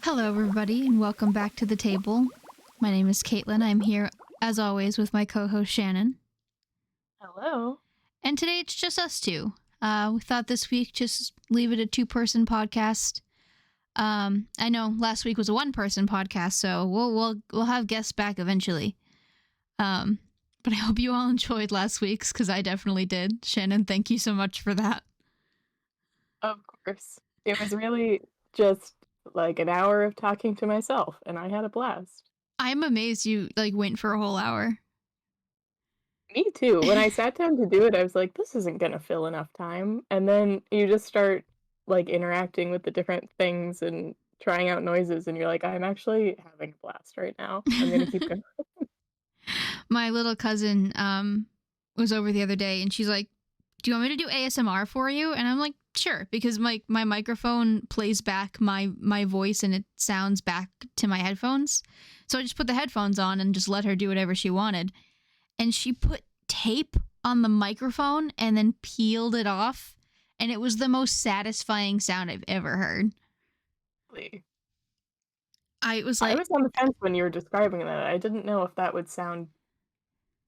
Hello, everybody, and welcome back to the table. My name is Katelynn. I'm here, as always, with my co-host Shannon. Hello. And today it's just us two. We thought this week just leave it a two-person podcast. I know last week was a one-person podcast, so we'll have guests back eventually. But I hope you all enjoyed last week's, because I definitely did. Shannon, thank you so much for that. Of course. It was really just like an hour of talking to myself, and I had a blast. I'm amazed you went for a whole hour. Me too. When I sat down to do it, I was like, this isn't gonna fill enough time. And then you just start interacting with the different things and trying out noises, and you're like, I'm actually having a blast right now. I'm gonna keep going. My little cousin was over the other day, and she's like, do you want me to do ASMR for you? And I'm like, sure, because my microphone plays back my voice and it sounds back to my headphones. So I just put the headphones on and just let her do whatever she wanted. And she put tape on the microphone and then peeled it off. And it was the most satisfying sound I've ever heard. Really? I was on the fence when you were describing that. I didn't know if that would sound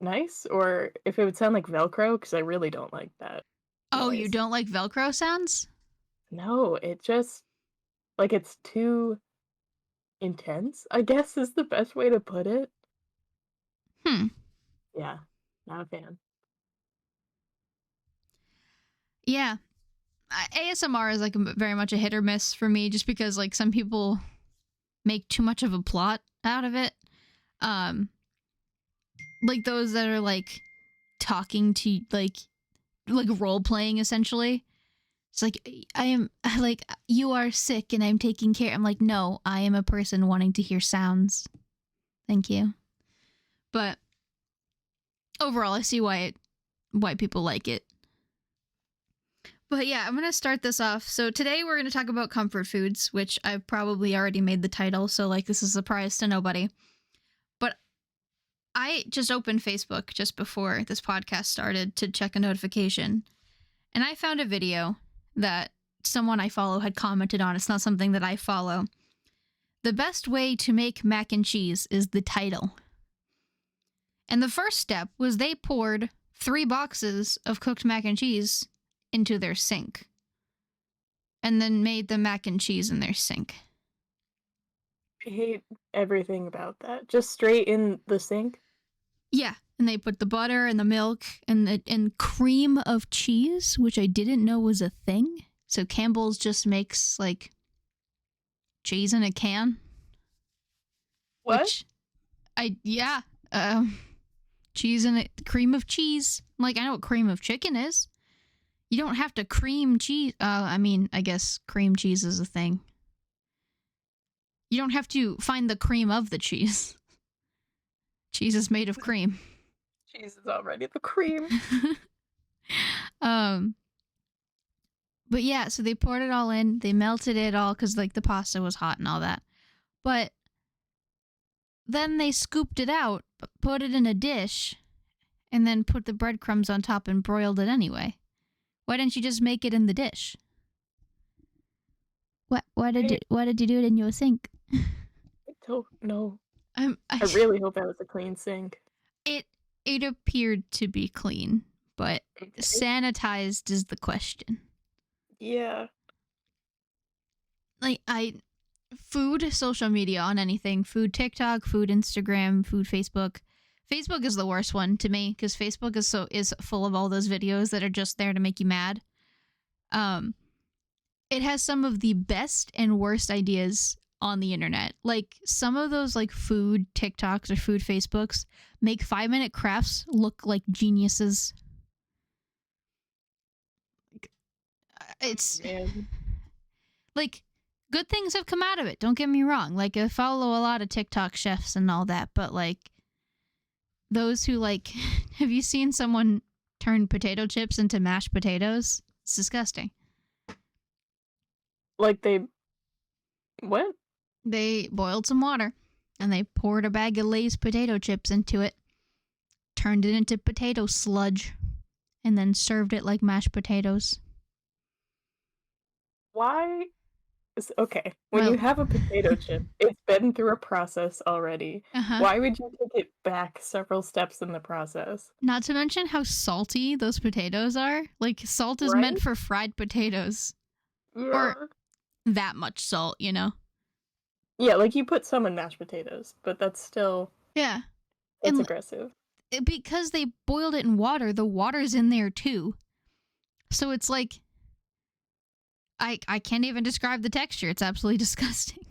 nice or if it would sound like Velcro, because I really don't like that. Oh, noise. You don't like Velcro sounds? No, it just it's too intense, I guess is the best way to put it. Yeah, not a fan. Yeah. ASMR is very much a hit or miss for me, just because some people make too much of a plot out of it. Those that are talking to role playing essentially. It's I am you are sick and I'm taking care. I'm like, no, I am a person wanting to hear sounds. Thank you. But overall, I see why people like it. But yeah, I'm going to start this off. So today we're going to talk about comfort foods, which I've probably already made the title, so this is a surprise to nobody. But I just opened Facebook just before this podcast started to check a notification, and I found a video that someone I follow had commented on. It's not something that I follow. The best way to make mac and cheese is the title. And the first step was they poured 3 boxes of cooked mac and cheese into their sink and then made the mac and cheese in their sink. I hate everything about that. Just straight in the sink? Yeah, and they put the butter and the milk and cream of cheese, which I didn't know was a thing. So Campbell's just makes cheese in a can. What? Cheese in a cream of cheese. I know what cream of chicken is. You don't have to cream cheese. I guess cream cheese is a thing. You don't have to find the cream of the cheese. Cheese is made of cream. Cheese is already the cream. But yeah, so they poured it all in. They melted it all because the pasta was hot and all that. But then they scooped it out, put it in a dish, and then put the breadcrumbs on top and broiled it anyway. Why didn't you just make it in the dish? Why did you do it in your sink? I don't know. I really hope that was a clean sink. It appeared to be clean, but sanitized is the question. Yeah. Food social media on anything, food TikTok, food Instagram, food Facebook. Facebook is the worst one to me because Facebook is full of all those videos that are just there to make you mad. It has some of the best and worst ideas on the internet. Some of those food TikToks or food Facebooks make 5-minute crafts look like geniuses. It's good things have come out of it. Don't get me wrong. I follow a lot of TikTok chefs and all that, but those who have you seen someone turn potato chips into mashed potatoes? It's disgusting. What? They boiled some water and they poured a bag of Lay's potato chips into it, turned it into potato sludge, and then served it like mashed potatoes. Why Okay, when you Well, have a potato chip, it's been through a process already. uh-huh. Why would you take it back several steps in the process? Not to mention how salty those potatoes are. Like, salt is meant Right? for fried potatoes. Or Yeah. that much salt, you know? Yeah, like, you put some in mashed potatoes, but Yeah. that's And aggressive. because they boiled it in water, the water's in there too. So it's like, I can't even describe the texture. It's absolutely disgusting.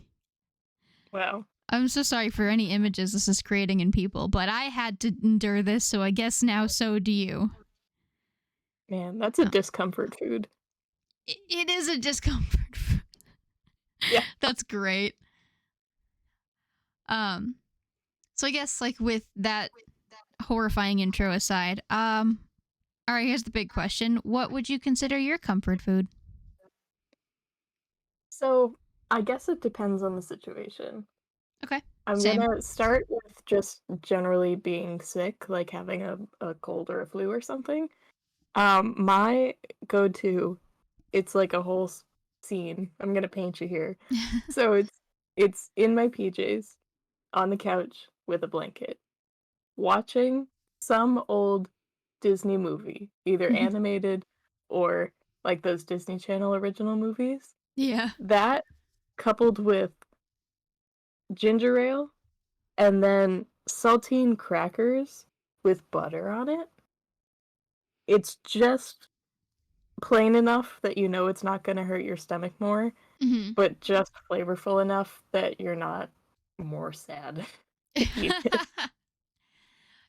Wow. I'm so sorry for any images this is creating in people, but I had to endure this, so I guess now so do you. Man, that's a Oh, discomfort food. it is a discomfort. Yeah. That's great. Um, so I guess like with that horrifying intro aside, all right, here's the big question: what would you consider your comfort food? So, I guess it depends on the situation. Okay, I'm same. gonna start with just generally being sick, like having a cold or a flu or something. My go-to, it's like a whole scene. I'm gonna paint you here. So it's in my PJs on the couch with a blanket, watching some old Disney movie, either animated or like those Disney Channel original movies. Yeah. That coupled with ginger ale and then saltine crackers with butter on it. It's just plain enough that you know it's not gonna hurt your stomach more, Hmm. but just flavorful enough that you're not more sad if you eat it.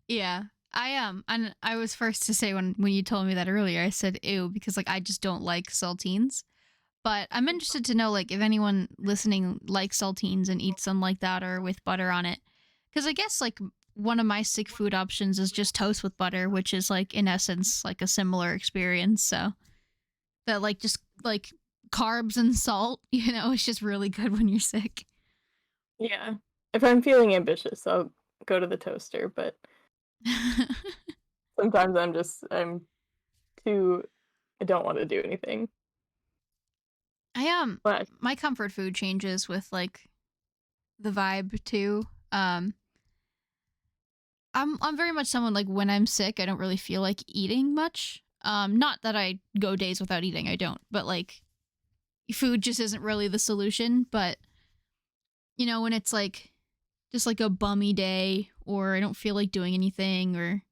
Yeah. And I was first to say when you told me that earlier, I said ew because like I just don't like saltines. But I'm interested to know like if anyone listening likes saltines and eats them like that or with butter on it. Cuz I guess like one of my sick food options is just toast with butter, which is like in essence like a similar experience. So that like just like carbs and salt, you know, it's just really good when you're sick. Yeah. If I'm feeling ambitious, I'll go to the toaster, but sometimes I'm too I don't wanna do anything. I But my comfort food changes with like the vibe too. I'm very much someone like when I'm sick, I don't really feel like eating much. Not that I go days without eating, I don't, but like food just isn't really the solution. But you know, when it's like just like a bummy day or I don't feel like doing anything or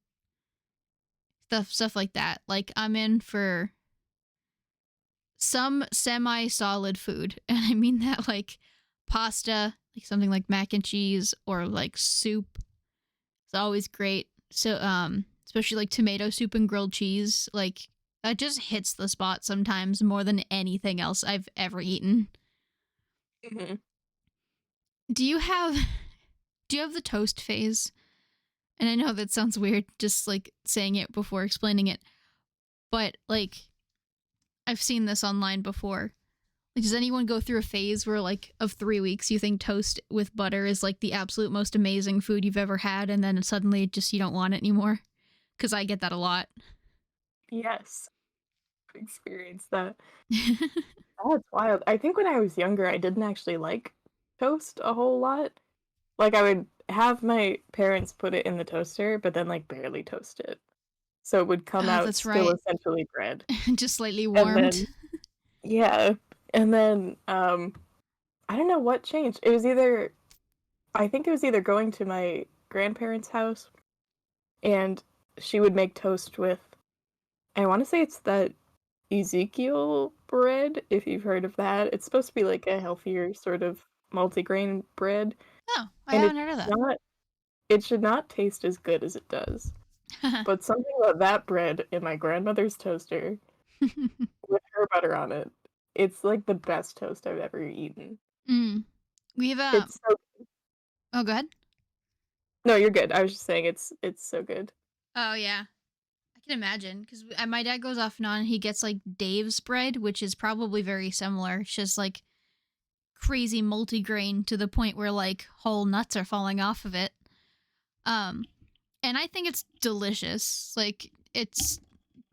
stuff like that, like I'm in for some semi-solid food, and I mean that like pasta, like something like mac and cheese or like soup. It's always great. So, especially like tomato soup and grilled cheese, like that just hits the spot sometimes more than anything else I've ever eaten. mhm. Do you have do you have the toast phase? And I know that sounds weird just like saying it before explaining it, but like I've seen this online before. Like, does anyone go through a phase where, like, of 3 weeks, you think toast with butter is like the absolute most amazing food you've ever had, and then suddenly just you don't want it anymore? Because I get that a lot. Yes. Experience that. Oh, it's wild. I think when I was younger, I didn't actually like toast a whole lot. Like, I would have my parents put it in the toaster, but then, like, barely toast it. So it would come Oh, out that's still right. essentially bread. Just slightly And warmed. then yeah, and then, I don't know what changed. It was either I think it was either going to my grandparents' house, and she would make toast with I wanna say it's that Ezekiel bread, if you've heard of that. It's supposed to be like a healthier sort of multigrain bread, Oh, I and haven't heard of it should not taste as good as it does. that. But something about that bread in my grandmother's toaster with her butter on it, it's like the best toast I've ever eaten. Mm. We've It's so oh, go ahead. No, you're good. I was just saying it's so good. Oh yeah, I can imagine because my dad goes off and on. He gets like Dave's bread, which is probably very similar. It's just like crazy multigrain to the point where like whole nuts are falling off of it. Um, and I think it's delicious. Like it's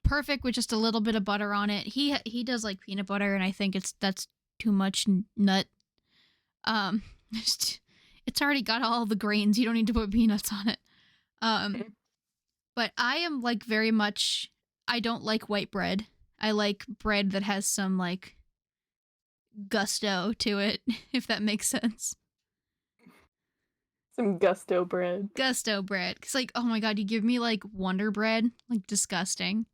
perfect with just a little bit of butter on it. He does like peanut butter, and I think that's too much nut. Um, it's already got all the grains. You don't need to put peanuts on it. But I am like very much. I don't like white bread. I like bread that has some like gusto to it, if that makes sense. Some gusto bread. Gusto bread. Cause like, oh my god, you give me like Wonder Bread, like disgusting.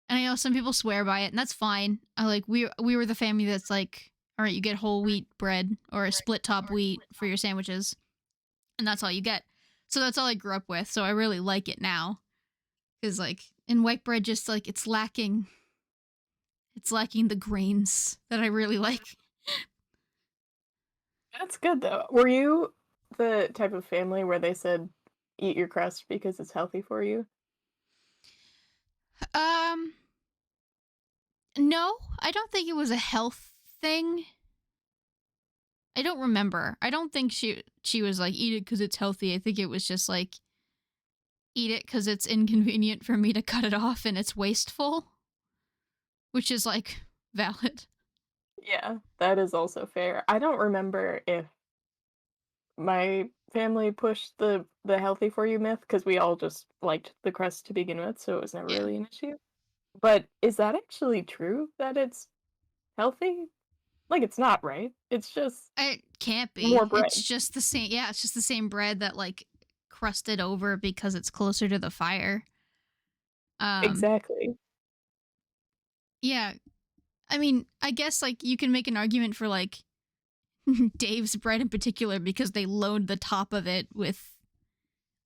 And I know some people swear by it, and that's fine. I like we were the family that's like, all right, you get whole wheat bread or a split top wheat for your sandwiches, and that's all you get. So that's all I grew up with. So I really like it now, because like in white bread, just like it's lacking the grains that I really like. That's good though. Were you the type of family where they said eat your crust because it's healthy for you? No, I don't think it was a health thing. I don't remember. I don't think she was like, eat it because it's healthy. I think it was just like, eat it because it's inconvenient for me to cut it off and it's wasteful, which is like valid. Yeah, that is also fair. I don't remember if my family pushed the healthy for you myth because we all just liked the crust to begin with, so it was never Yeah. really an issue. But is that actually true that it's healthy? Like, it's not, right? It's just It can't more be. bread. It's just the same. Yeah, it's just the same bread that like crusted over because it's closer to the fire. Exactly. Yeah. I mean, I guess like you can make an argument for like Dave's bread in particular because they load the top of it with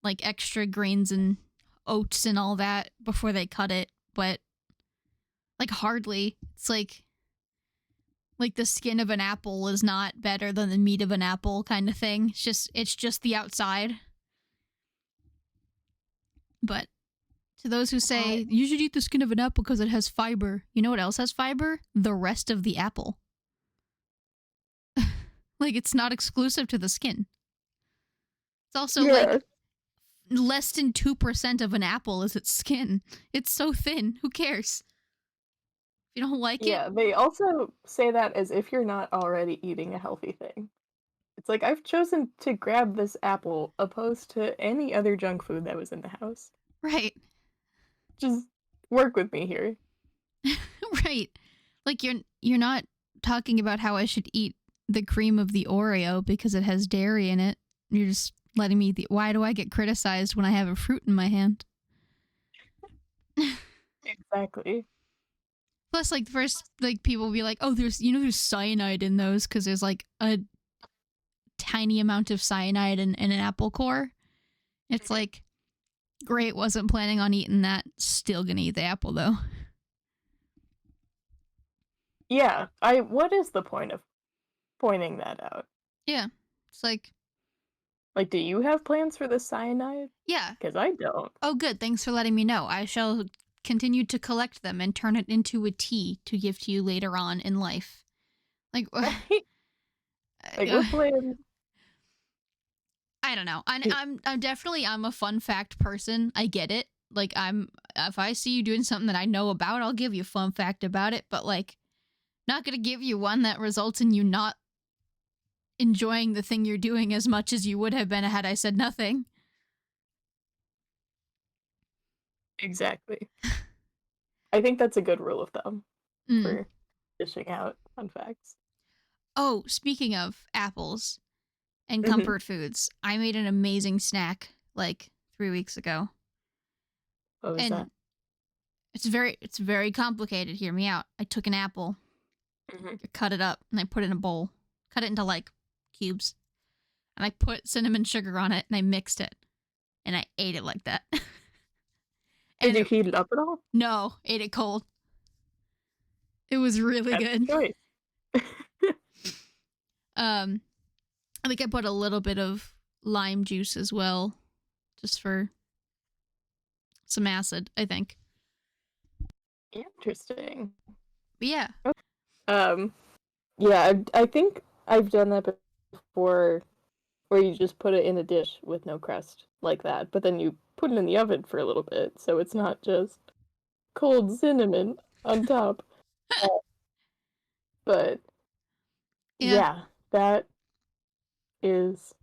like extra grains and oats and all that before they cut it, but like hardly. It's like the skin of an apple is not better than the meat of an apple kind of thing. It's just the outside. But to those who say you should eat the skin of an apple because it has fiber, you know what else has fiber? The rest of the apple. Like it's not exclusive to the skin. It's also like less than 2% of an apple is its skin. It's so thin. Who cares? If you don't like it. Yeah, they also say that as if you're not already eating a healthy thing. It's like I've chosen to grab this apple opposed to any other junk food that was in the house. Right. Just work with me here. Right. Like you're not talking about how I should eat the cream of the Oreo because it has dairy in it. You're just letting me eat why do I get criticized when I have a fruit in my hand? Exactly. Plus, like, the first, like, people will be like, oh, there's cyanide in those because there's, like, a tiny amount of cyanide in an apple core. It's like, great, wasn't planning on eating that. Still gonna eat the apple, though. Yeah, what is the point of pointing that out? Yeah. It's like, do you have plans for the cyanide? yeah. Because I don't. Oh, good. Thanks for letting me know. I shall continue to collect them and turn it into a tea to give to you later on in life. Like, Right? Like, we're playing. I don't know. I'm definitely I'm a fun fact person. I get it. Like if I see you doing something that I know about, I'll give you a fun fact about it, but like not going to give you one that results in you not enjoying the thing you're doing as much as you would have been had I said nothing. Exactly. I think that's a good rule of thumb for dishing out fun facts. Oh, speaking of apples and comfort foods, I made an amazing snack like 3 weeks ago. What was that? It's very complicated. Hear me out. I took an apple, I cut it up, and I put it in a bowl. Cut it into like cubes, and I put cinnamon sugar on it, and I mixed it, and I ate it like that. Did you heat it up at all? No, ate it cold. It was really good. Choice. I think I put a little bit of lime juice as well, just for some acid, I think. Interesting. But yeah. Yeah, I think I've done that before, where you just put it in a dish with no crust like that, but then you put it in the oven for a little bit, so it's not just cold cinnamon on top. But Yeah. Yeah, that is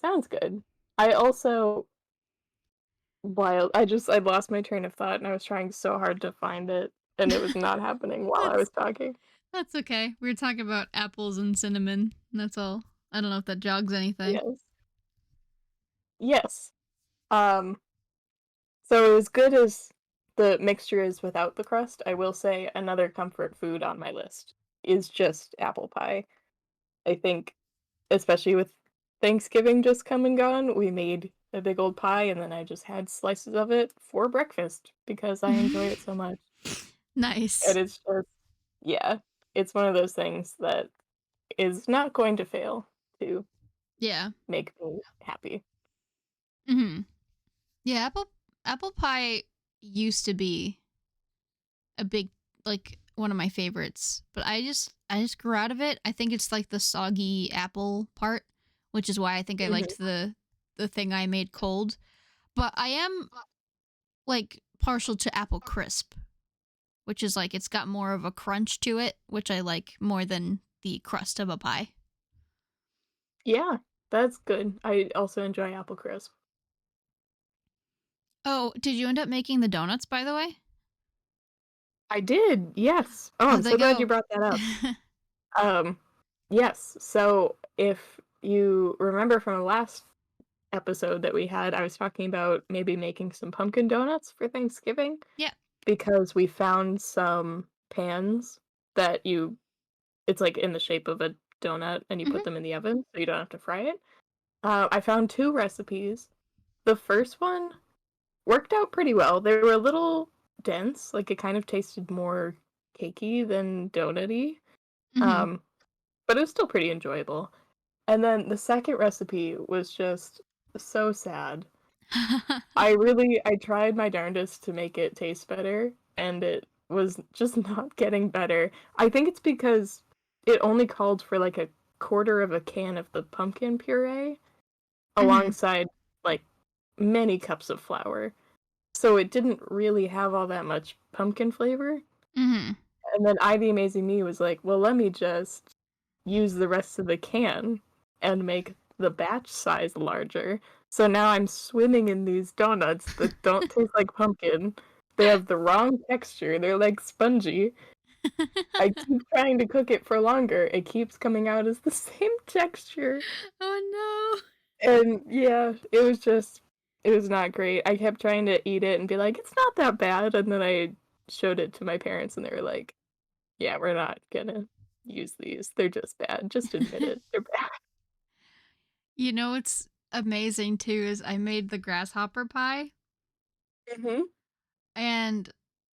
sounds good. I also wild I lost my train of thought and I was trying so hard to find it and it was not happening while I That's was talking. that's okay. We were talking about apples and cinnamon. That's all. I don't know if that jogs anything. Yes. Yes. Um, so as good as the mixture is without the crust, I will say another comfort food on my list is just apple pie. I think, especially with Thanksgiving just come and gone, we made a big old pie and then I just had slices of it for breakfast because I enjoy it so much. And Nice. it's just, yeah, it's one of those things that is not going to fail to Yeah. make me happy. Hmm. Yeah, apple pie used to be a big, like, one of my favorites, but I just grew out of it. I think it's like the soggy apple part, which is why I think I Mhm. liked the thing I made cold. But I am like partial to apple crisp, which is like it's got more of a crunch to it, which I like more than the crust of a pie. Yeah, that's good. I also enjoy apple crisp. Oh, did you end up making the donuts, by the way? I did, yes. Oh, I'm How'd they so glad you go? brought that up. Um, yes. So if you remember from the last episode that we had, I was talking about maybe making some pumpkin donuts for Thanksgiving Yeah. because we found some pans that it's like in the shape of a donut and you put Hmm. them in the oven so you don't have to fry it. I found two recipes. The first one worked out pretty well. They were a little dense, like it kind of tasted more cakey than donutty. Hmm. Um, but it was still pretty enjoyable. And then the second recipe was just so sad. I tried my darndest to make it taste better, and it was just not getting better. I think it's because it only called for like a quarter of a can of the pumpkin puree Hmm. alongside like many cups of flour. So it didn't really have all that much pumpkin flavor. Hmm. And then I the Amazing Me was like, well, let me just use the rest of the can and make the batch size larger. So now I'm swimming in these donuts that don't taste like pumpkin. They have the wrong texture. They're like spongy. I keep trying to cook it for longer. It keeps coming out as the same texture. Oh And yeah, it was not great. I kept trying to eat it and be like, it's not that bad. And then I showed it to my parents and they were like, yeah, we're not gonna use these. They're just bad. Just admit no. it. They're bad. You know what's amazing too is I made the grasshopper pie Hmm. and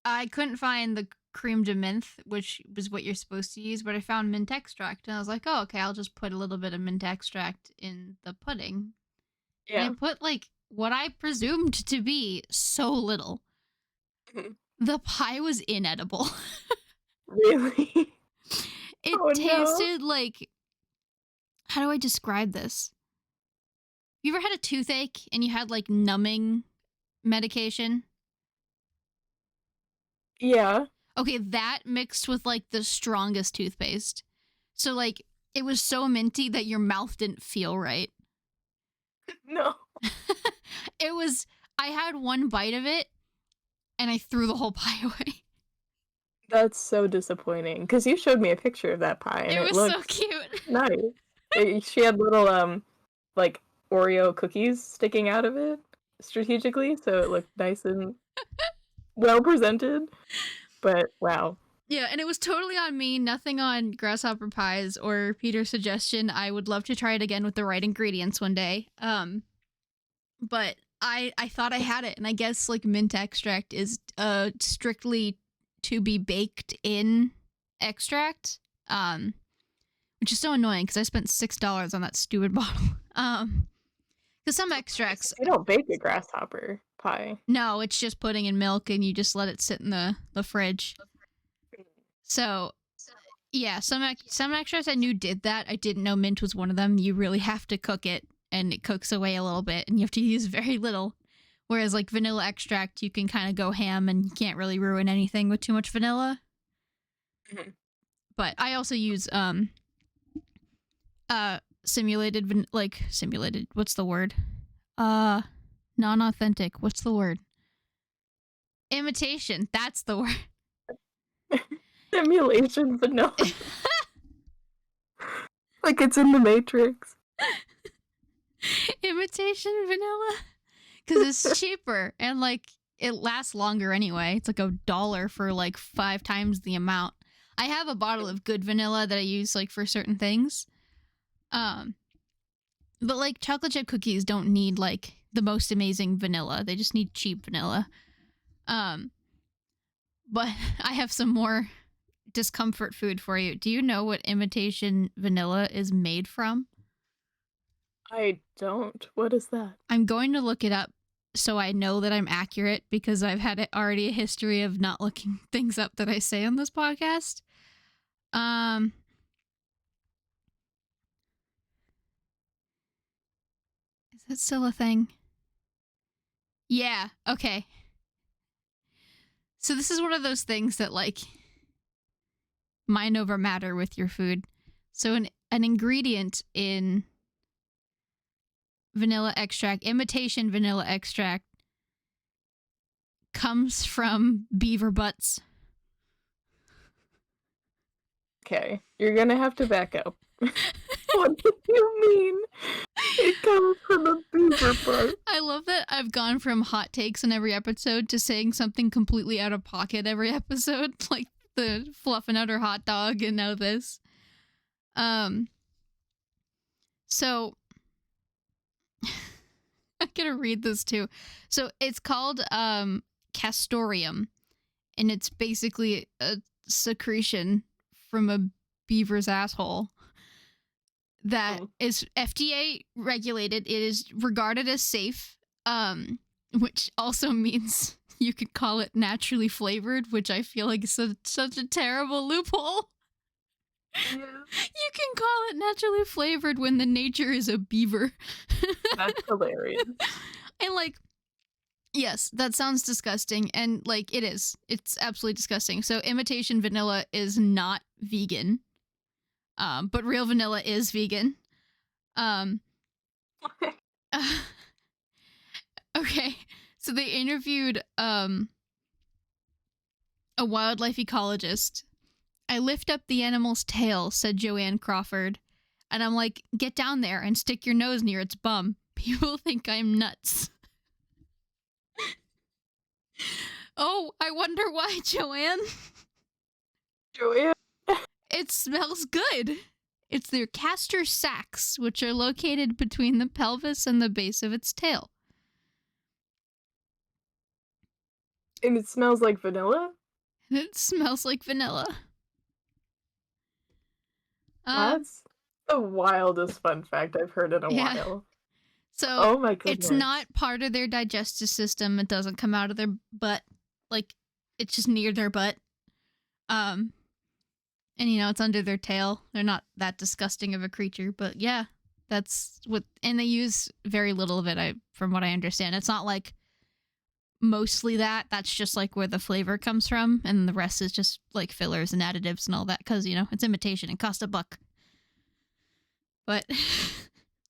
I couldn't find the creme de menthe, which was what you're supposed to use, but I found mint extract and I was like, oh, okay, I'll just put a little bit of mint extract in the pudding. And I Yeah. put like what I presumed to be so little. Mhm. The pie was inedible. Really? It Oh no. tasted like, how do I describe this? You ever had a toothache and you had like numbing medication? Yeah. Okay, that mixed with like the strongest toothpaste. So like it was so minty that your mouth didn't feel right. No. It was I had one bite of it and I threw the whole pie away. That's so disappointing. Because you showed me a picture of that pie and It it was so looked cute. nice. She had little like Oreo cookies sticking out of it strategically, so it looked nice and well presented. But wow. Yeah, and it was totally on me, nothing on grasshopper pies or Peter's suggestion. I would love to try it again with the right ingredients one day. But I thought I had it, and I guess like mint extract is strictly to be baked in extract. Which is so annoying because I spent $6 on that stupid bottle. Because some extracts, They don't bake a grasshopper pie. no, it's just pudding and milk, and you just let it sit in the fridge. So yeah, some extras I knew did that. I didn't know mint was one of them. You really have to cook it, and it cooks away a little bit, and you have to use very little. Whereas like vanilla extract, you can kind of go ham, and you can't really ruin anything with too much vanilla. Mhm. But I also use simulated, what's the word? Non-authentic. What's the word? Imitation. That's the word. Simulation vanilla. Like it's in the Matrix. Imitation vanilla. Because it's cheaper and like it lasts longer anyway. It's like $1 for like 5 times the amount. I have a bottle of good vanilla that I use like for certain things. But like chocolate chip cookies don't need like the most amazing vanilla. They just need cheap vanilla. But I have some more discomfort food for you. Do you know what imitation vanilla is made from? I don't. What is that? I'm going to look it up so I know that I'm accurate because I've had already a history of not looking things up that I say on this podcast. Is that still a thing? Yeah, okay. So this is one of those things that like mind over matter with your food. So an ingredient in vanilla extract, imitation vanilla extract, comes from beaver butts. Okay, you're gonna have to back up. What do you mean? It comes from a beaver butt. I love that I've gone from hot takes in every episode to saying something completely out of pocket every episode, like the fluffing out her hot dog and now this. So I'm gonna read this too. So it's called castoreum, and it's basically a secretion from a beaver's asshole that is FDA regulated. It is regarded as safe, which also means you could call it naturally flavored, which I feel like is such a terrible loophole. Yeah. You can call it naturally flavored when the nature is a beaver. That's hilarious. And like, yes, that sounds disgusting. And like, it is. It's absolutely disgusting. So imitation vanilla is not vegan. But real vanilla is vegan. Okay. So they interviewed a wildlife ecologist. I lift up the animal's tail, said Joanne Crawford. And I'm like, get down there and stick your nose near its bum. People think I'm nuts. Oh, I wonder why, Joanne. Joanne? It smells good. It's their castor sacs, which are located between the pelvis and the base of its tail. And it smells like vanilla? It smells like vanilla. That's the wildest fun fact I've heard in a while. So, oh my goodness. It's not part of their digestive system. It doesn't come out of their butt. Like, it's just near their butt. And, you know, it's under their tail. They're not that disgusting of a creature. But, yeah, that's what... And they use very little of it, from what I understand. It's not, like, mostly that. That's just, like, where the flavor comes from. And the rest is just, like, fillers and additives and all that. Because, you know, it's imitation. It costs $1. But...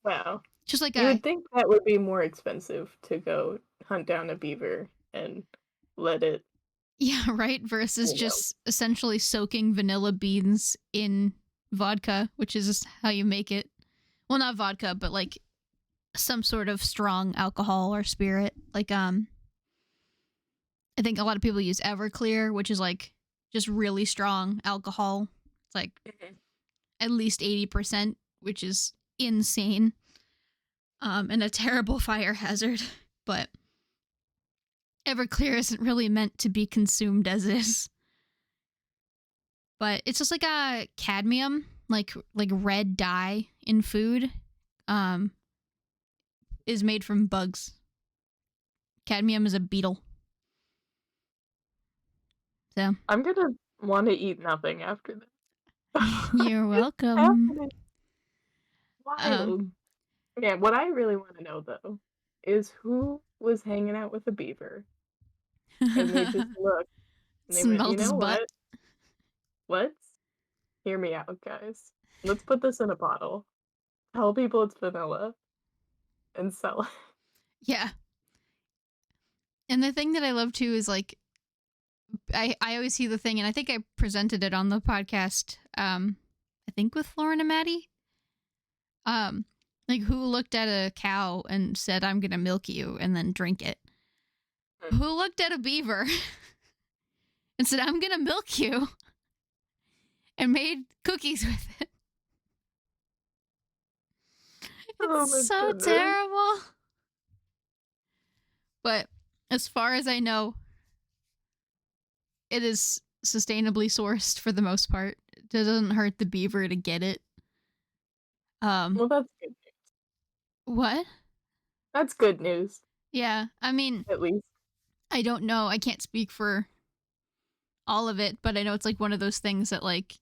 Wow. Just like you would think that would be more expensive to go hunt down a beaver and let it... Yeah, right? Versus just essentially soaking vanilla beans in vodka, which is how you make it. Well, not vodka, but like some sort of strong alcohol or spirit. Like, I think a lot of people use Everclear, which is like just really strong alcohol. It's like at least 80%, which is insane. And a terrible fire hazard. But Everclear isn't really meant to be consumed as is. But it's just like a cadmium, like red dye in food, is made from bugs. Cadmium is a beetle. So I'm gonna want to eat nothing after this. You're welcome. Wild. Yeah, what I really want to know though is who was hanging out with a beaver, and they just looked. And they went, you know what? Let's hear me out, guys. Let's put this in a bottle. Tell people it's vanilla and sell it. Yeah. And the thing that I love too is like I always see the thing, and I think I presented it on the podcast, I think with Lauren and Maddie. Like who looked at a cow and said, I'm gonna milk you and then drink it? Who looked at a beaver and said, I'm gonna milk you and made cookies with it? Oh It's my so goodness. terrible. But as far as I know, it is sustainably sourced for the most part. It doesn't hurt the beaver to get it. Well, that's good. What? That's good news, Yeah, I mean, at least. I don't know. I can't speak for all of it, but I know it's like one of those things that like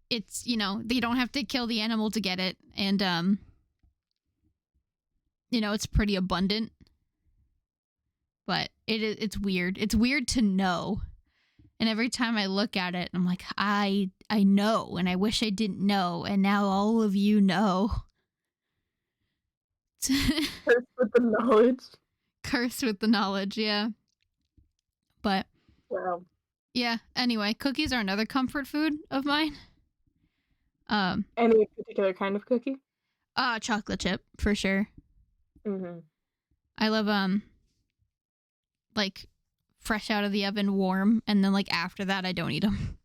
it's, you know, they don't have to kill the animal to get it, and you know, it's pretty abundant. But it's weird. It's weird to know. And every time I look at it, I'm like, I know, and I wish I didn't know, and now all of you know. Cursed with the knowledge. Cursed with the knowledge, yeah. But Wow. yeah, anyway, cookies are another comfort food of mine. Any particular kind of cookie? Chocolate chip for sure. Mm-hmm. I love like fresh out of the oven, warm, and then like after that, I don't eat them.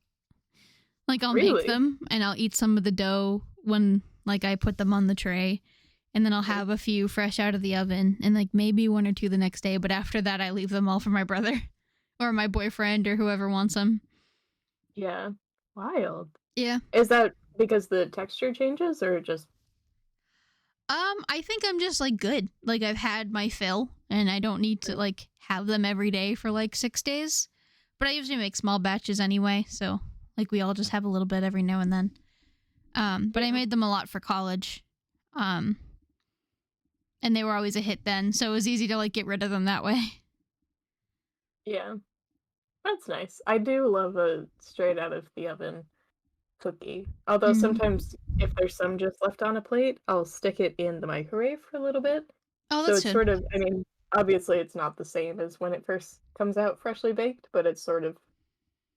Like I'll Really? make them and I'll eat some of the dough when like I put them on the tray, and then I'll have a few fresh out of the oven and like maybe one or two the next day. But after that, I leave them all for my brother or my boyfriend or whoever wants them. Yeah. Wild. Yeah. Is that because the texture changes or just I think I'm just like good. Like I've had my fill and I don't need to like have them every day for like 6 days. But I usually make small batches anyway, so like we all just have a little bit every now and then. But I made them a lot for college. And they were always a hit then, so it was easy to like get rid of them that way. Yeah. That's nice. I do love a straight out of the oven cookie. Although sometimes if there's some just left on a plate, I'll stick it in the microwave for a little bit. Oh, So that's it's good. sort of, I mean, obviously it's not the same as when it first comes out freshly baked, but it sort of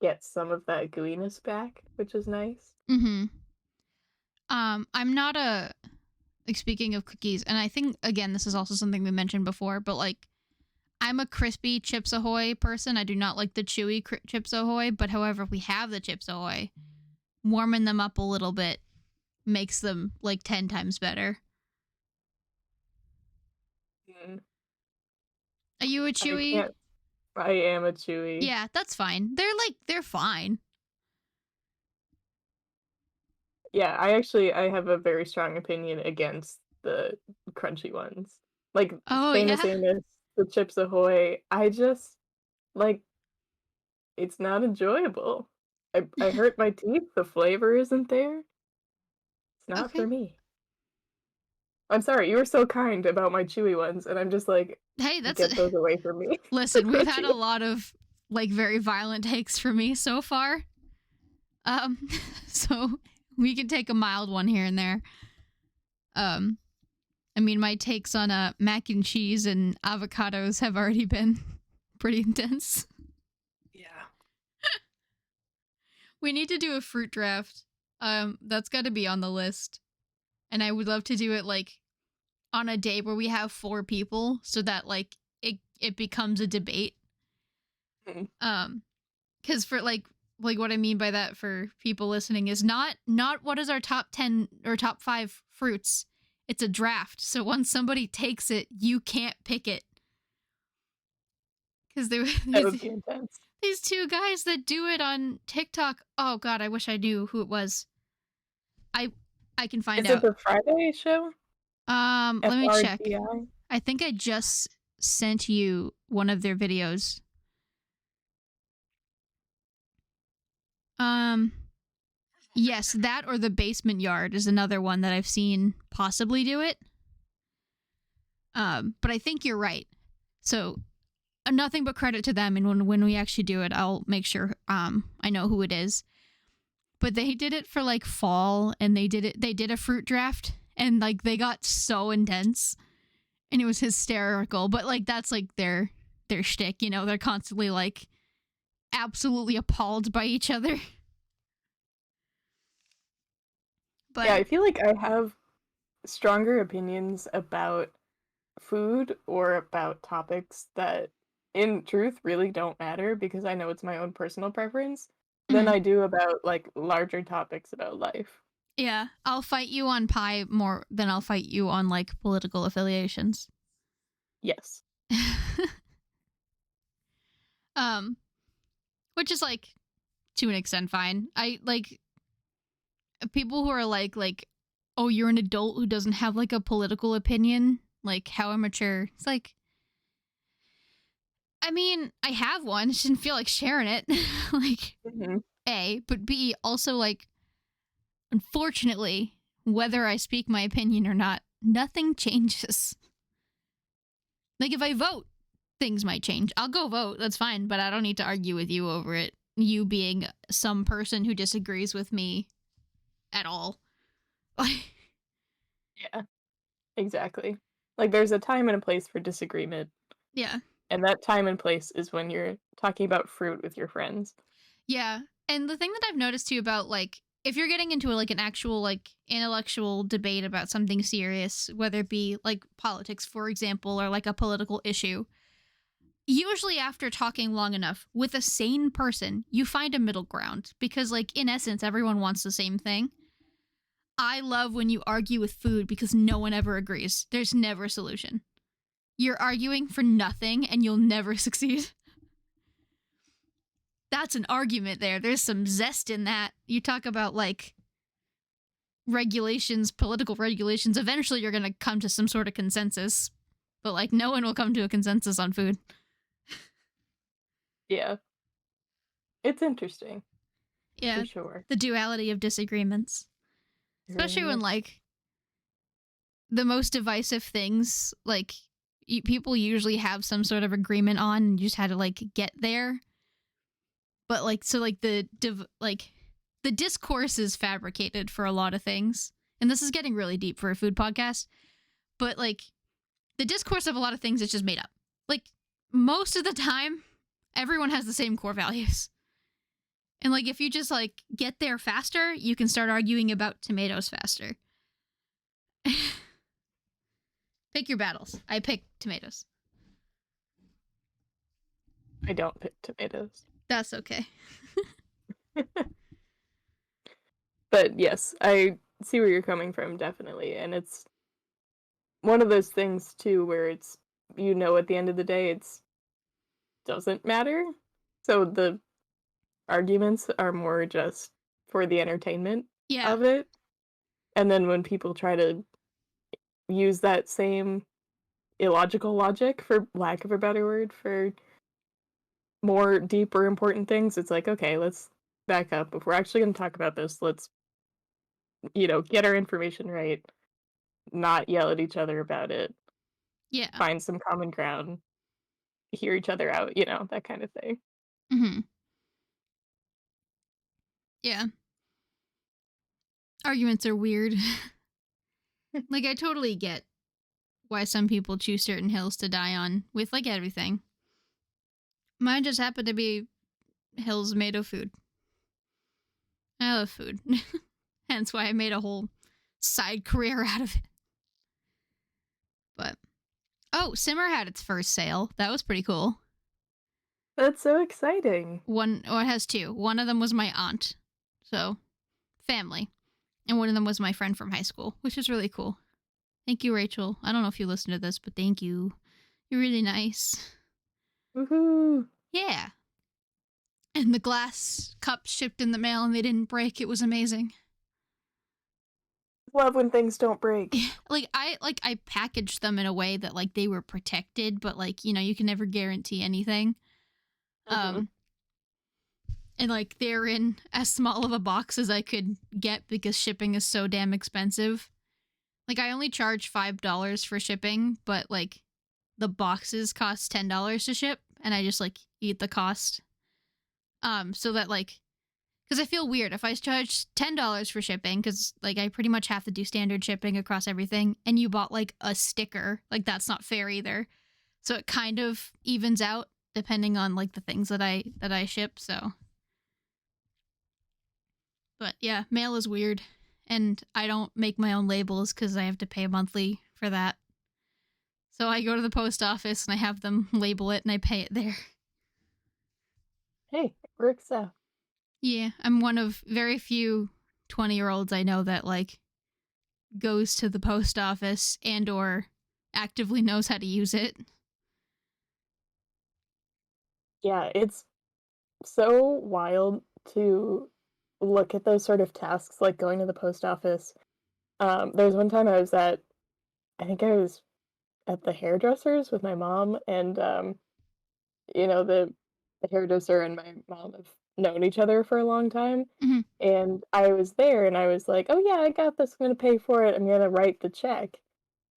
gets some of that gooiness back, which is nice. Mm-hmm. I'm not a like speaking of cookies, and I think again this is also something we mentioned before, but like I'm a crispy Chips Ahoy person. I do not like the chewy Chips Ahoy, but however, if we have the Chips Ahoy, warming them up a little bit makes them like 10 times better. Mm. Are you a chewy? I am a chewy. Yeah, that's fine. They're fine. Yeah, I have a very strong opinion against the crunchy ones. Like Oh, Famous yeah? Amos, the Chips Ahoy, I just like it's not enjoyable. I hurt my teeth, the flavor isn't there. It's not Okay. for me. I'm sorry, you were so kind about my chewy ones, and I'm just like, Hey, that's get those away from me. Listen, we've had a lot of like very violent takes from me so far. So we can take a mild one here and there. I mean, my takes on mac and cheese and avocados have already been pretty intense. Yeah. We need to do a fruit draft. That's got to be on the list. And I would love to do it like on a day where we have 4 people so that like it becomes a debate. Cuz for like what I mean by that for people listening is not what is our top 10 or top 5 fruits. It's a draft. So once somebody takes it, you can't pick it. Cuz That would be intense. These 2 guys that do it on TikTok. Oh god, I wish I knew who it was. I can find out. Is it the Friday show? Let me check. FRDI? I think I just sent you one of their videos. Yes, that or the basement yard is another one that I've seen possibly do it. But I think you're right. So nothing but credit to them, and when we actually do it, I'll make sure I know who it is. but they did it for like fall, and they did a fruit draft, and like they got so intense, and it was hysterical. But like that's like their shtick, you know, they're constantly like absolutely appalled by each other. But Yeah, I feel like I have stronger opinions about food or about topics that in truth really don't matter because I know it's my own personal preference than mhm. I do about like larger topics about life. Yeah, I'll fight you on pie more than I'll fight you on like political affiliations. Yes. um which is like to an extent fine. I like people who are like, oh, you're an adult who doesn't have like a political opinion, like how immature. It's like, I mean, I have one. I didn't feel like sharing it. Like, Hmm. A, but B, also like, unfortunately, whether I speak my opinion or not, nothing changes. Like, if I vote, things might change. I'll go vote. That's fine, but I don't need to argue with you over it. You being some person who disagrees with me at all. Yeah, exactly. Like there's a time and a place for disagreement, Yeah. and that time and place is when you're talking about fruit with your friends. Yeah. And the thing that I've noticed too about like if you're getting into like an actual like intellectual debate about something serious, whether it be like politics, for example, or like a political issue, usually after talking long enough with a sane person, you find a middle ground because like in essence everyone wants the same thing. I love when you argue with food because no one ever agrees. There's never a solution. You're arguing for nothing and you'll never succeed. That's an argument there. There's some zest in that. You talk about like regulations, political regulations. Eventually you're going to come to some sort of consensus, but like no one will come to a consensus on food. Yeah. It's interesting, Yeah, for sure. the duality of disagreements. Especially Very when much. like the most divisive things like people usually have some sort of agreement on and you just had to like get there. But like so like the discourse is fabricated for a lot of things. And this is getting really deep for a food podcast, but like the discourse of a lot of things is just made up. Like most of the time everyone has the same core values. And like if you just like get there faster, you can start arguing about tomatoes faster. Pick your battles. I pick tomatoes. I don't pick tomatoes. That's okay. But yes, I see where you're coming from, definitely. And it's one of those things too where it's at the end of the day it's doesn't matter. So the arguments are more just for the entertainment Yeah. of it. And then when people try to use that same illogical logic, for lack of a better word, for more deeper important things, it's like, okay, let's back up. If we're actually going to talk about this, let's, get our information right, not yell at each other about it, Yeah. find some common ground, hear each other out, that kind of thing. Mhm. Yeah. Arguments are weird. Like I totally get why some people choose certain hills to die on with like everything. Mine just happened to be hills made of food. I love food. Hence why I made a whole side career out of it. But Simmer had its first sale. That was pretty cool. That's so exciting. It has two. One of them was my aunt. So, family. And one of them was my friend from high school, which is really cool. Thank you, Rachel. I don't know if you listen to this, but thank you. You're really nice. Woohoo! Yeah. And the glass cups shipped in the mail and they didn't break. It was amazing. Love when things don't break. I packaged them in a way that like they were protected, but like, you can never guarantee anything. Mhm. And like they're in as small of a box as I could get because shipping is so damn expensive. Like I only charge $5 for shipping, but like the boxes cost $10 to ship and I just like eat the cost. So that like Because I feel weird if I charge $10 for shipping, because like I pretty much have to do standard shipping across everything, and you bought like a sticker, like that's not fair either. So it kind of evens out depending on like the things that I ship. So, but yeah, mail is weird, and I don't make my own labels because I have to pay monthly for that. So I go to the post office and I have them label it and I pay it there. Hey, it works out. Yeah, I'm one of very few 20-year-olds I know that like goes to the post office and or actively knows how to use it. Yeah, it's so wild to look at those sort of tasks, like going to the post office. There was one time I think I was at the hairdresser's with my mom, and the hairdresser and my mom have known each other for a long time, Hmm. and I was there, and I was like, "Oh yeah, I got this. I'm gonna pay for it. I'm gonna write the check."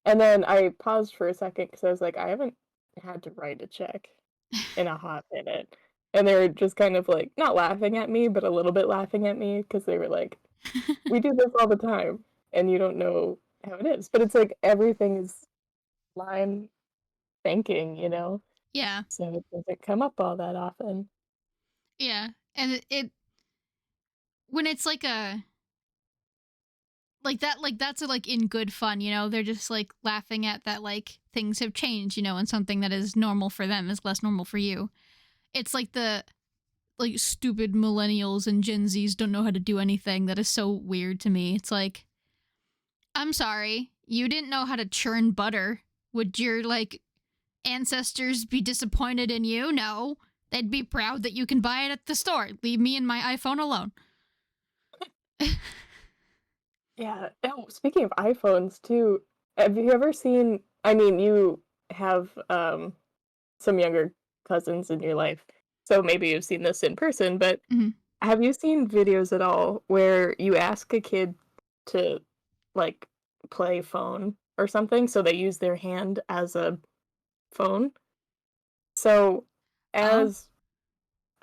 And then I paused for a second because I was like, "I haven't had to write a check in a hot minute." And they were just kind of like not laughing at me, but a little bit laughing at me because they were like, "We do this all the time, and you don't know how it is." But it's like everything is line thinking. Yeah, So it doesn't come up all that often. yeah, and it when it's like a like that, like that's a, like in good fun, they're just like laughing at that, like things have changed, and something that is normal for them is less normal for you. It's like the like stupid millennials and Gen Zs don't know how to do anything. That is so weird to me. It's like, I'm sorry, you didn't know how to churn butter. Would your like ancestors be disappointed in you? No. They'd be proud that you can buy it at the store. Leave me and my iPhone alone. Yeah. Oh, speaking of iPhones too, have you ever seen, I mean, you have some younger cousins in your life, so maybe you've seen this in person, but Mhm. have you seen videos at all where you ask a kid to like play phone or something so they use their hand as a phone? So Oh, as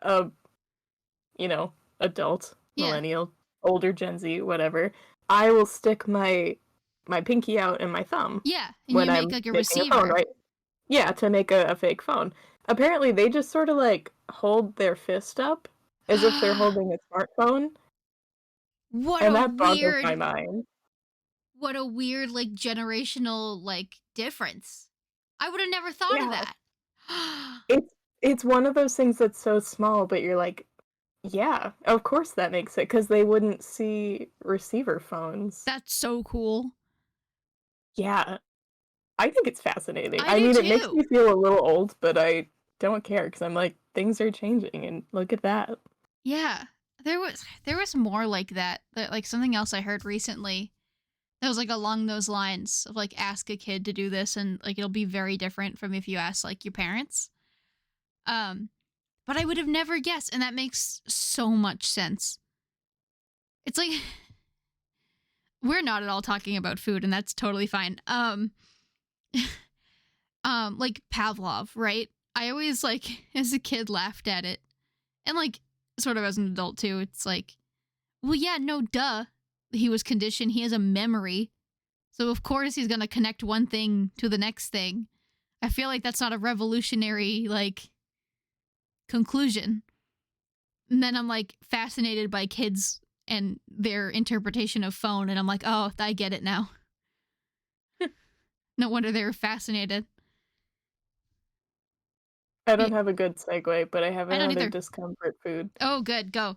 a, adult, yeah. millennial, older Gen Z, whatever, I will stick my pinky out and my thumb Yeah. And when you make I'm like a making a phone, receiver. right? Yeah, to make a fake phone. Apparently, they just sort of like hold their fist up as if they're holding a smartphone, What and a that boggles my weird, mind. what a weird, like, generational, like, difference. I would have never thought of Yeah, that. it's one of those things that's so small, but you're like, yeah, of course that makes it because they wouldn't see receiver phones. That's so cool. Yeah, I think it's fascinating. I I do mean, it makes too. me feel a little old, but I don't care because I'm like, things are changing, and look at that. Yeah. There was more like that. Like something else I heard recently that was like along those lines of like ask a kid to do this and like it'll be very different from if you ask like your parents. Um but I would have never guessed, and that makes so much sense. It's like we're not at all talking about food, and that's totally fine. Like Pavlov, right? I always like as a kid laughed at it. And like sort of as an adult too. It's like, well, yeah, no duh. He was conditioned, he has a memory. So of course he's going to connect one thing to the next thing. I feel like that's not a revolutionary like conclusion. And then I'm like fascinated by kids and their interpretation of phone, and I'm like, "Oh, I get it now." No wonder they were fascinated. I Yeah, don't have a good segue, but I have I don't another either. discomfort food. Oh, good. Go.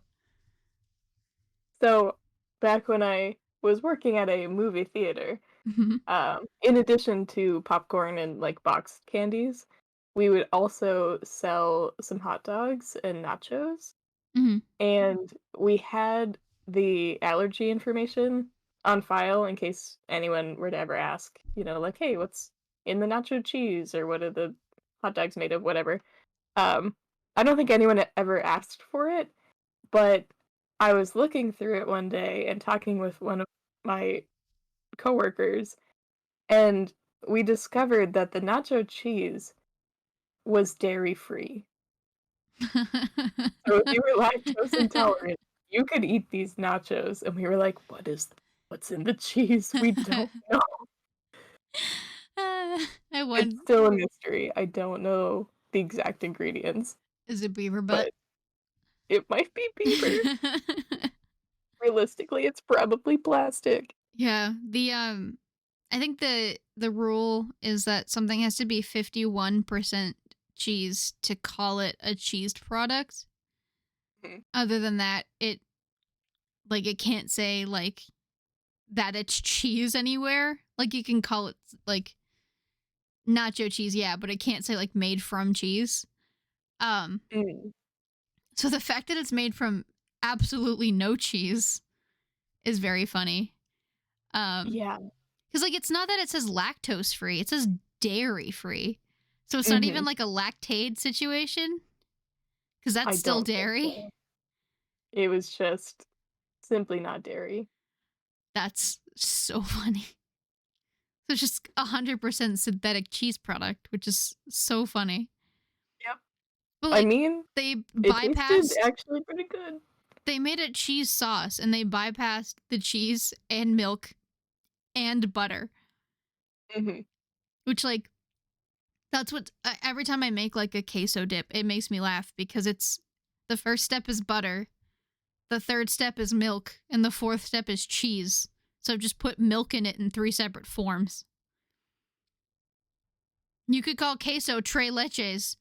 So, back when I was working at a movie theater, Mhm. in addition to popcorn and like boxed candies, we would also sell some hot dogs and nachos. Mhm. And we had the allergy information on file in case anyone were to ever ask, like, hey, what's in the nacho cheese or what are the hot dogs made of, whatever. Um, I don't think anyone ever asked for it, but I was looking through it one day and talking with one of my coworkers, and we discovered that the nacho cheese was dairy free. So if you were lactose intolerant, "You could eat these nachos," and we were like, what's in the cheese? We don't know." I It's won. still a mystery. I don't know the exact ingredients, Is it beaver butt? but it might be beaver. Realistically, it's probably plastic. Yeah. I think the rule is that something has to be 51% cheese to call it a cheesed product. Mhm. Other than that, it can't say like that it's cheese anywhere. Like you can call it like nacho cheese, yeah, but it can't say like made from cheese. Um Mm. so the fact that it's made from absolutely no cheese is very funny. Yeah. Cuz like it's not that it says lactose free, it says dairy free. So it's not even Mhm. like a lactate situation cuz I that's still don't think dairy. so. It was just simply not dairy. That's so funny. So it's just 100% synthetic cheese product, which is so funny. Yep. But I like mean, they it tasted bypassed actually pretty good. they made a cheese sauce and they bypassed the cheese and milk and butter, Mhm. which like that's what every time I make like a queso dip, it makes me laugh because it's the first step is butter, the third step is milk, and the fourth step is cheese. So I've just put milk in it in 3 separate forms. You could call queso tres leches,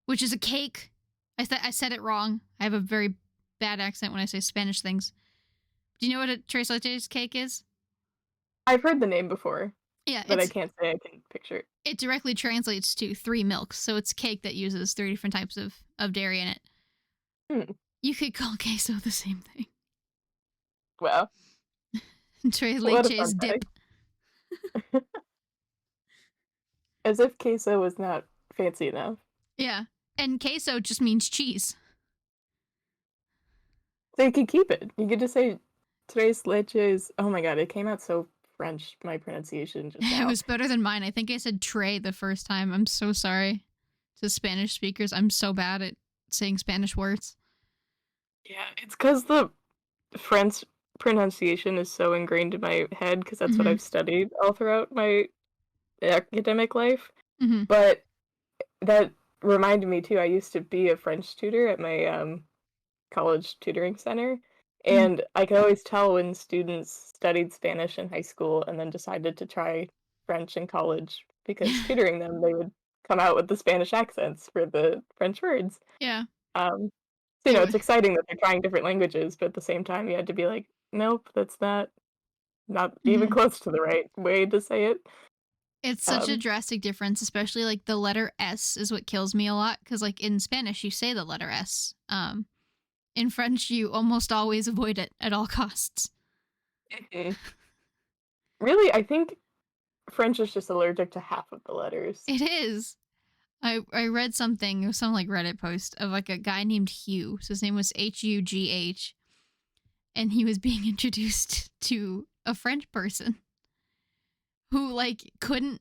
which is a cake. I said it wrong. I have a very bad accent when I say Spanish things. Do you know what a tres leches cake is? I've heard the name before, Yeah, but I can't say I can picture it. it directly translates to 3 milks. So it's cake that uses 3 different types of dairy in it. Hmm. You could call queso the same thing. Well, Tres what a leches fun dip. fact. As if queso was not fancy enough. Yeah. And queso just means cheese. So you could keep it. You could just say tres leches. Oh my god, it came out so French, my pronunciation just It now. was better than mine. I think I said tray the first time. I'm so sorry to Spanish speakers. I'm so bad at saying Spanish words. Yeah, it's because the French pronunciation is so ingrained in my head because that's what Mm-hmm. I've studied all throughout my academic life. Mm-hmm. But that reminded me too, I used to be a French tutor at my college tutoring center, Mm-hmm. and I could always tell when students studied Spanish in high school and then decided to try French in college because tutoring them, they would come out with the Spanish accents for the French words. Yeah. Um, so, It it's was. exciting that they're trying different languages, but at the same time, you had to be like, "Nope, that's not even Mm-hmm. close to the right way to say it." It's such a Um, drastic difference, especially like the letter S is what kills me a lot because like in Spanish you say the letter S. In French you almost always avoid it at all costs. mhm. Really, I think French is just allergic to half of the letters. It is. I read something, it was some like Reddit post of like a guy named Hugh. So his name was Hugh, and he was being introduced to a French person who like couldn't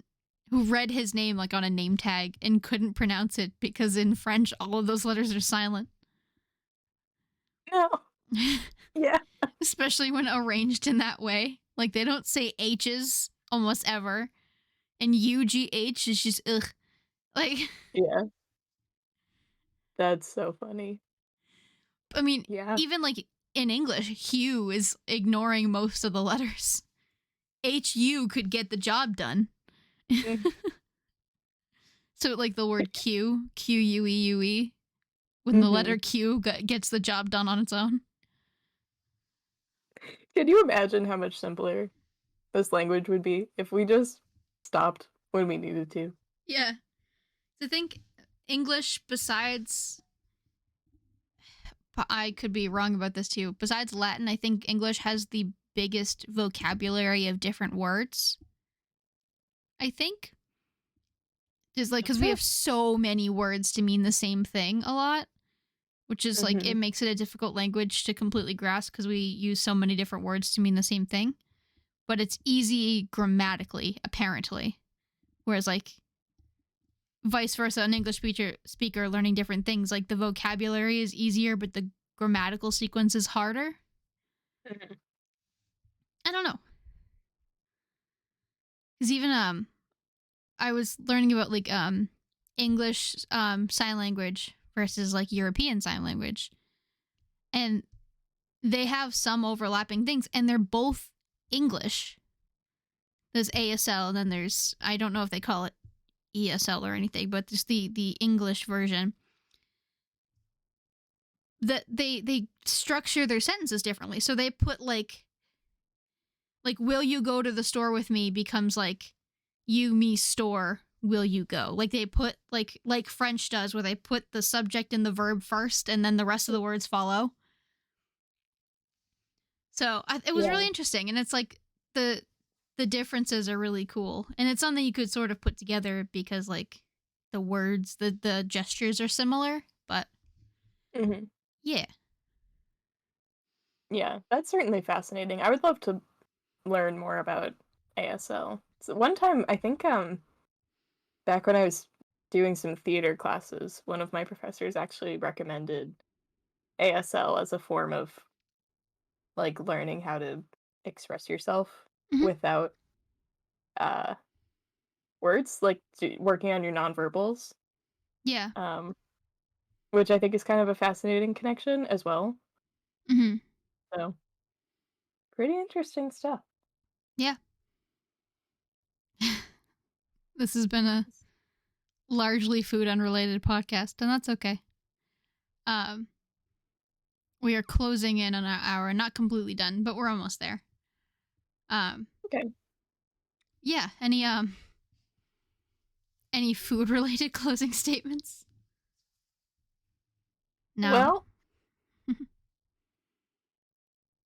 who read his name like on a name tag and couldn't pronounce it because in French all of those letters are silent. No. Yeah. Especially when arranged in that way. Like they don't say H's almost ever. And UGH is just ugh. Like Yeah. That's so funny. I mean, Yeah. even like in English, Hugh is ignoring most of the letters. HU could get the job done. Mhm. So like the word Q-U-E-U-E, when the letter Mhm. Q gets the job done on its own. Can you imagine how much simpler this language would be if we just stopped when we needed to? Yeah. To think English besides I could be wrong about this too. Besides Latin, I think English has the biggest vocabulary of different words. I think just like because we So have so many words to mean the same thing a lot, which is like it mhm. makes it a difficult language to completely grasp because we use so many different words to mean the same thing. But it's easy grammatically, apparently. Whereas like vice versa, an English speaker learning different things. Like the vocabulary is easier, but the grammatical sequence is harder. Mhm. I don't know. Because even I was learning about like English sign language versus like European sign language, and they have some overlapping things, and they're both English. There's ASL, and then there's, I don't know if they call it ESL or anything, but just the English version. That they structure their sentences differently. So they put like will you go to the store with me becomes like you, me, store, will you go? Like they put like French does, where they put the subject and the verb first and then the rest of the words follow. So it was really Yeah. interesting, and it's like the differences are really cool, and it's something you could sort of put together because like the words, the gestures are similar, but Mhm. yeah. Yeah, that's certainly fascinating. I would love to learn more about ASL. So one time, I think back when I was doing some theater classes, one of my professors actually recommended ASL as a form of like learning how to express yourself Hmm. without uh words, like working on your nonverbals. Yeah. Um, which I think is kind of a fascinating connection as well. Hmm. So, pretty interesting stuff. Yeah. This has been a largely food unrelated podcast, and that's okay. Um, we are closing in on our hour, not completely done, but we're almost there. Um, Okay. yeah. Any food related closing statements? No. Well,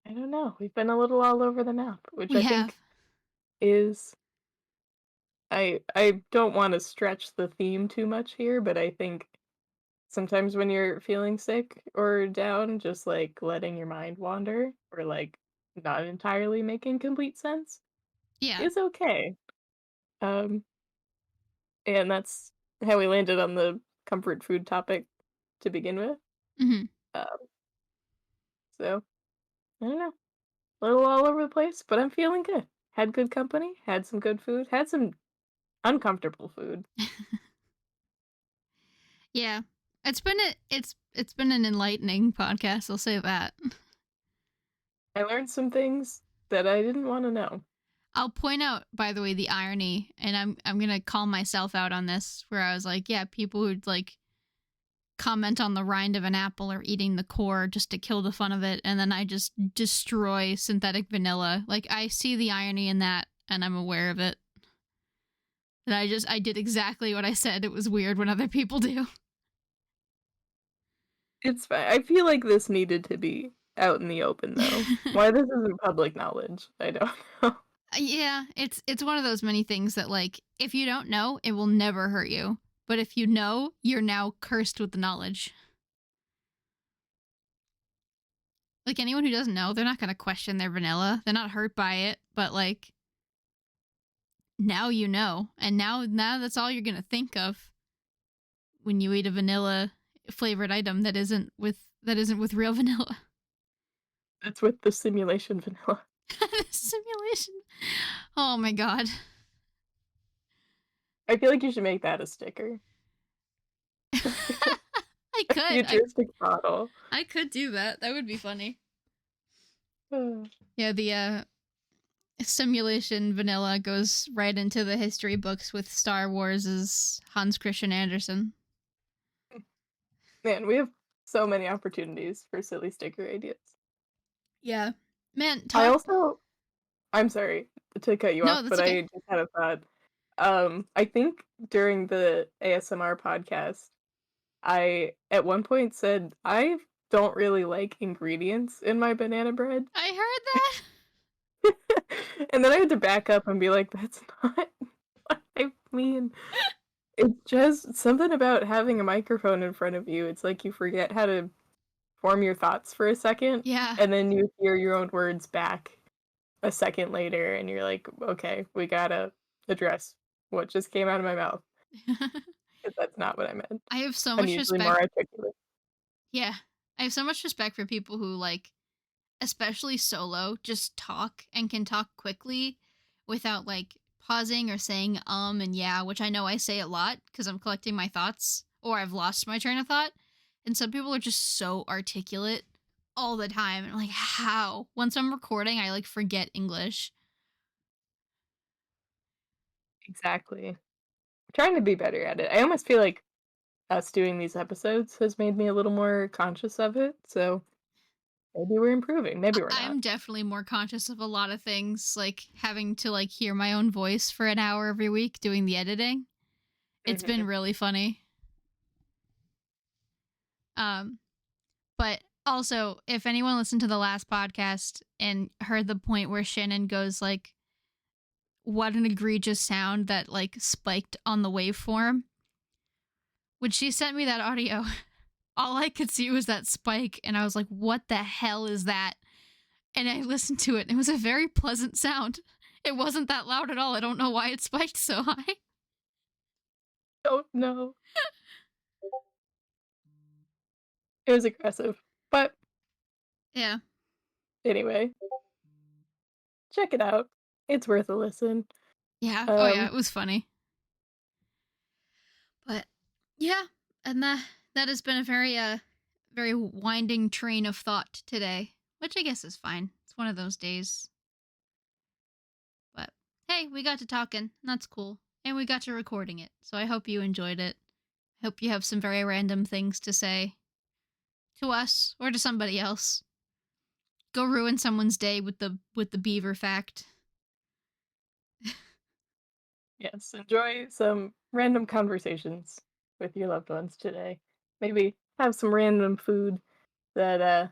I don't know. We've been a little all over the map, which We I have. think is I don't want to stretch the theme too much here, but I think sometimes when you're feeling sick or down, just like letting your mind wander or like not entirely making complete sense Yeah. is okay. Um, and that's how we landed on the comfort food topic to begin with. Hmm. Um, so I don't know, a little all over the place, but I'm feeling good. Had good company, had some good food, had some uncomfortable food. Yeah. It's been an enlightening podcast, I'll say that. I learned some things that I didn't want to know. I'll point out, by the way, the irony, and I'm gonna call myself out on this, where I was like, yeah, people who'd like comment on the rind of an apple or eating the core just to kill the fun of it, and then I just destroy synthetic vanilla. Like I see the irony in that, and I'm aware of it. And I did exactly what I said. It was weird when other people do. It's fine. I feel like this needed to be out in the open, though. Why this isn't public knowledge, I don't know. Yeah, it's one of those many things that like if you don't know, it will never hurt you. But if you know, you're now cursed with the knowledge. Like anyone who doesn't know, they're not going to question their vanilla. They're not hurt by it, but like now you know. And now that's all you're going to think of when you eat a vanilla flavored item that isn't with real vanilla. It's with the simulation vanilla. Simulation. Oh my god. I feel like you should make that a sticker. I A could. futuristic bottle. I could do that. That would be funny. Uh, Yeah, the simulation vanilla goes right into the history books with Star Wars's Hans Christian Andersen. Man, we have so many opportunities for silly sticker ideas. Yeah. Man, I talk. also, I'm sorry to cut you No, off, that's but okay. I just had a thought. I think during the ASMR podcast, I at one point said I don't really like ingredients in my banana bread. I heard that. And then I had to back up and be like, that's not what I mean. It's just something about having a microphone in front of you. It's like you forget how to form your thoughts for a second, Yeah. and then you hear your own words back a second later, and you're like, okay, we gotta address what just came out of my mouth. 'cause that's not what I meant. I have so I'm much usually more respect. articulate. Yeah. I have so much respect for people who like, especially solo, just talk and can talk quickly without like pausing or saying and yeah, which I know I say a lot because I'm collecting my thoughts or I've lost my train of thought. And some people are just so articulate all the time. And I'm like, how? Once I'm recording, I like forget English. Exactly. Trying to be better at it. I almost feel like us doing these episodes has made me a little more conscious of it, so maybe we're improving, maybe we're not. I'm definitely more conscious of a lot of things, like having to like hear my own voice for an hour every week doing the editing. It's been Mhm. really funny. Um, but also, if anyone listened to the last podcast and heard the point where Shannon goes like, "What an egregious sound that like spiked on the waveform," when she sent me that audio, all I could see was that spike, and I was like, "What the hell is that?" And I listened to it, and it was a very pleasant sound. It wasn't that loud at all. I don't know why it spiked so high. Don't know. It was aggressive, but Yeah. anyway, check it out. It's worth a listen. Yeah. Oh, yeah. Um, It was funny. But yeah, and that has been a very winding train of thought today, which I guess is fine. It's one of those days. But hey, we got to talking. And that's cool. And we got to recording it. So I hope you enjoyed it. I hope you have some very random things to say to us or to somebody else. Go ruin someone's day with the beaver fact. yes, enjoy some random conversations with your loved ones today. Maybe have some random food that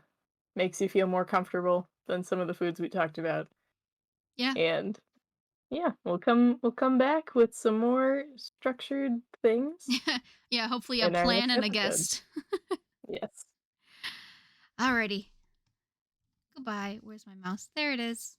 makes you feel more comfortable than some of the foods we talked about. Yeah. And yeah, we'll come back with some more structured things Yeah, hopefully a in our plan next and a episode. guest. Yes. Alrighty. Goodbye. Where's my mouse? There it is.